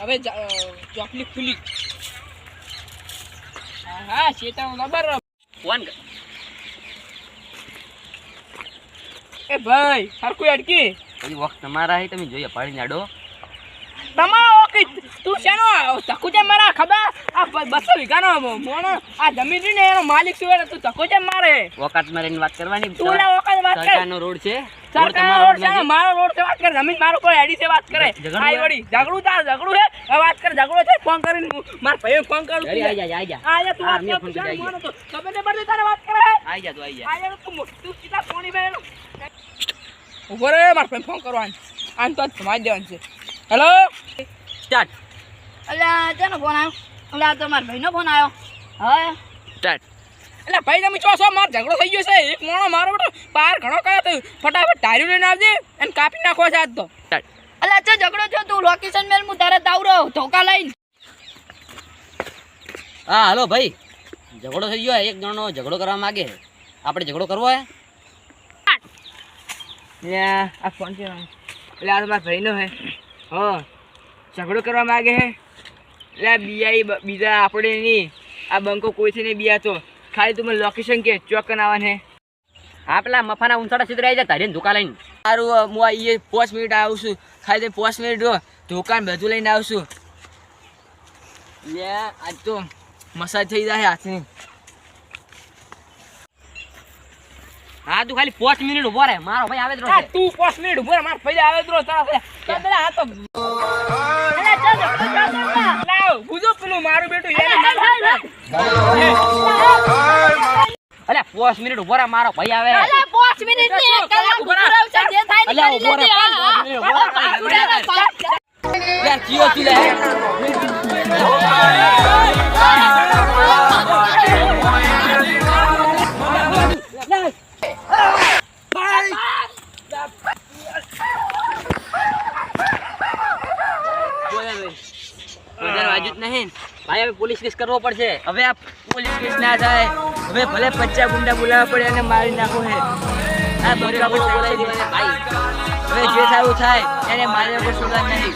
હવે ચોકલી ખુલી. હા શેતા ખબર ફોન કર. એ ભાઈ હરકું અડકી પછી વખત તમારા હે તમે જોઈએ પાડી નાડો. તમારો ઓકે તું શેનો તકુ છે મારા ખબર આ 200 વીઘાનો મોણો આ જમીન ને એનો માલિક શું તું તકુ છે મારે વખત મારીને વાત કરવાની. તું ના વખત વાત કર. સરકારનો રોડ છે. સરકારનો રોડ છે મારો રોડ છે વાત કર. જમીન મારો કોઈ એડી છે વાત કરે. આઈ વડી ઝઘડું હે હવે વાત કર. ઝઘડો છે ફોન કરીને માર ભાઈ ફોન કરું. આઈ જા તું વાત કર મોનો તો ખબર ને પડતી તારે વાત કરે. આઈ જા તું તું સીધા ફોની બેન ઉભો રે માર ભાઈ ફોન કરવાનો આન તો સમાજ દેવાનું છે. Hello start. અલ્યા તેનો ફોન આવ્યો. અલ્યા તો મારા ભાઈનો ફોન આવ્યો. હવે સ્ટાર્ટ. એટલે ભાઈ તમે છો માર ઝઘડો થઈ ગયો છે. એક મોણો મારો બેટો પાર ઘણો કર્યો તો ફટાફટ ટાયરું લઈને આવજે અને કાપી નાખો છે આજ તો. અલ્યા ચો ઝઘડો થયો તું લોકેશન મેલ હું તરત આવરો ધોકા લઈને. હા હાલો ભાઈ ઝઘડો થઈ ગયો. એક જણનો ઝઘડો કરવા માંગે છે. આપણે ઝઘડો કરવો હે. આ ફોન છે એટલે આ તમારા ભાઈનો હે. હા ઝઘડો કરવા માંગે હે. એટલે બીજા બીજા આપણે નહીં આ બંકો કોઈથી નહીં બીયા તો ખાલી તું મને લોકેશન કે ચોકન આવવાનું હે. હા પેલા મફાના ઉંચાડા સીધા આવી જાય તારીને ધોકા લઈને. સારું હું આ 5 મિનિટ આવું છું. ખાલી 5 મિનિટ દુકાન બધું લઈને આવશું. લે આજ તો મસાજ થઈ જાય હાથની. હા તું ખાલી 5 મિનિટ ઉભો રહે. મારો ભાઈ આવે જ રહે. તું 5 મિનિટ ઉભો રહે. માર ભાઈ આવે જ રહે. તારા આ તો અલ્યા ચો ઝઘડો થયો લાવ ગુજો પેલું મારું બેટું એને અલ્યા 5 મિનિટ ઉભો રહે. મારો ભાઈ આવે. અલ્યા 5 મિનિટ ને 1 કલાક ઉભો રહો છે જે થાય ને કરી લેજે. યાર ચિયો ચી લે. નહીં ભાઈ હવે પોલીસ કેસ કરવો પડશે. હવે આ પોલીસ કેસ ના થાય. હવે ભલે 50 ગુંડા બોલાવવા પડે અને મારી નાખો હે. આ બોલાવી દેવાને ભાઈ. હવે જે સારું થાય એને મારી નાખો સુધાર નહીં.